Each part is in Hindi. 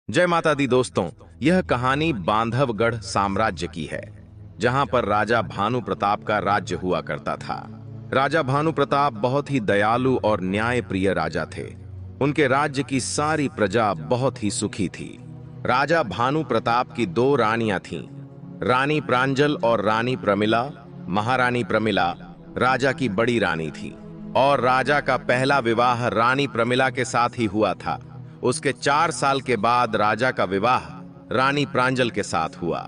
जय माता दी दोस्तों। यह कहानी बांधवगढ़ साम्राज्य की है, जहां पर राजा भानु प्रताप का राज्य हुआ करता था। राजा भानु प्रताप बहुत ही दयालु और न्यायप्रिय राजा थे। उनके राज्य की सारी प्रजा बहुत ही सुखी थी। राजा भानु प्रताप की दो रानियां थीं, रानी प्रांजल और रानी प्रमिला। महारानी प्रमिला राजा की बड़ी रानी थी और राजा का पहला विवाह रानी प्रमिला के साथ ही हुआ था। उसके 4 साल के बाद राजा का विवाह रानी प्रांजल के साथ हुआ।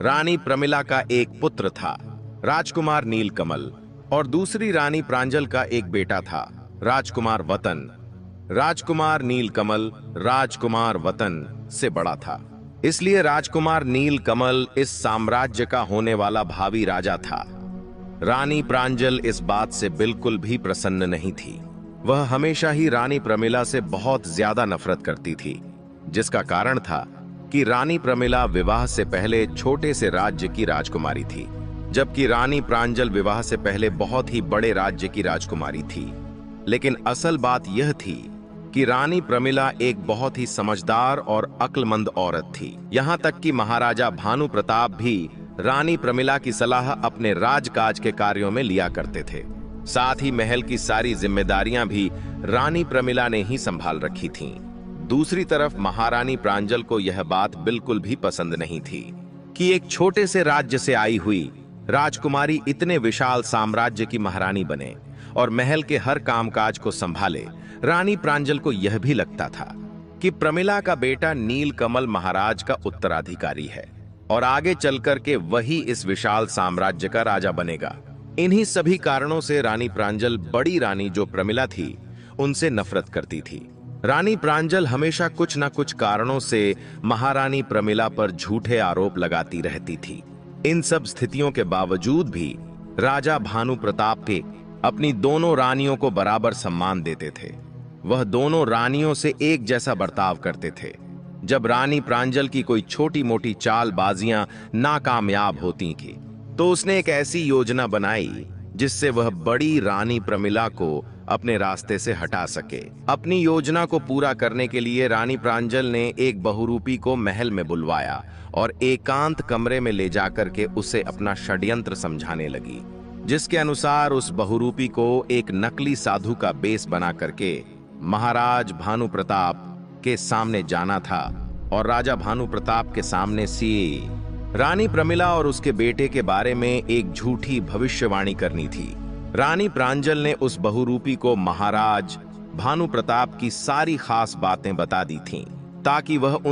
रानी प्रमिला का एक पुत्र था, राजकुमार नीलकमल, और दूसरी रानी प्रांजल का एक बेटा था, राजकुमार वतन। राजकुमार नीलकमल राजकुमार वतन से बड़ा था, इसलिए राजकुमार नीलकमल इस साम्राज्य का होने वाला भावी राजा था। रानी प्रांजल इस बात से बिल्कुल भी प्रसन्न नहीं थी। वह हमेशा ही रानी प्रमिला से बहुत ज्यादा नफरत करती थी, जिसका कारण था कि रानी प्रमिला विवाह से पहले छोटे से राज्य की राजकुमारी थी, जबकि रानी प्रांजल विवाह से पहले बहुत ही बड़े राज्य की राजकुमारी थी। लेकिन असल बात यह थी कि रानी प्रमिला एक बहुत ही समझदार और अक्लमंद औरत थी। यहाँ तक कि महाराजा भानु प्रताप भी रानी प्रमिला की सलाह अपने राजकाज के कार्यों में लिया करते थे। साथ ही महल की सारी जिम्मेदारियां भी रानी प्रमिला ने ही संभाल रखी थीं। दूसरी तरफ महारानी प्रांजल को यह बात बिल्कुल भी पसंद नहीं थी कि एक छोटे से राज्य से आई हुई राजकुमारी इतने विशाल साम्राज्य की महारानी बने और महल के हर कामकाज को संभाले। रानी प्रांजल को यह भी लगता था कि प्रमिला का बेटा नीलकमल महाराज का उत्तराधिकारी है और आगे चलकर के वही इस विशाल साम्राज्य का राजा बनेगा। इन्हीं सभी कारणों से रानी प्रांजल बड़ी रानी जो प्रमिला थी, उनसे नफरत करती थी। रानी प्रांजल हमेशा कुछ न कुछ कारणों से महारानी प्रमिला पर झूठे आरोप लगाती रहती थी। इन सब स्थितियों के बावजूद भी राजा भानु प्रताप के अपनी दोनों रानियों को बराबर सम्मान देते थे। वह दोनों रानियों से एक जैसा बर्ताव करते थे। जब रानी प्रांजल की कोई छोटी मोटी चालबाजियां नाकामयाब होती थी, तो उसने एक ऐसी योजना बनाई जिससे वह बड़ी रानी प्रमिला को अपने रास्ते से हटा सके। अपनी योजना को पूरा करने के लिए रानी प्रांजल ने एक बहुरूपी को महल में बुलवाया और एकांत कमरे में ले जाकर के उसे अपना षड्यंत्र समझाने लगी, जिसके अनुसार उस बहुरूपी को एक नकली साधु का बेस बना करके महाराज भानु प्रताप के सामने जाना था और राजा भानु प्रताप के सामने से रानी प्रमिला और उसके बेटे के बारे में एक झूठी भविष्यवाणी करनी थी। रानी प्रांजल ने उस बहुरूपी को महाराज भानु प्रताप की सारी खास बातें बता दी थीं, ताकि वह उन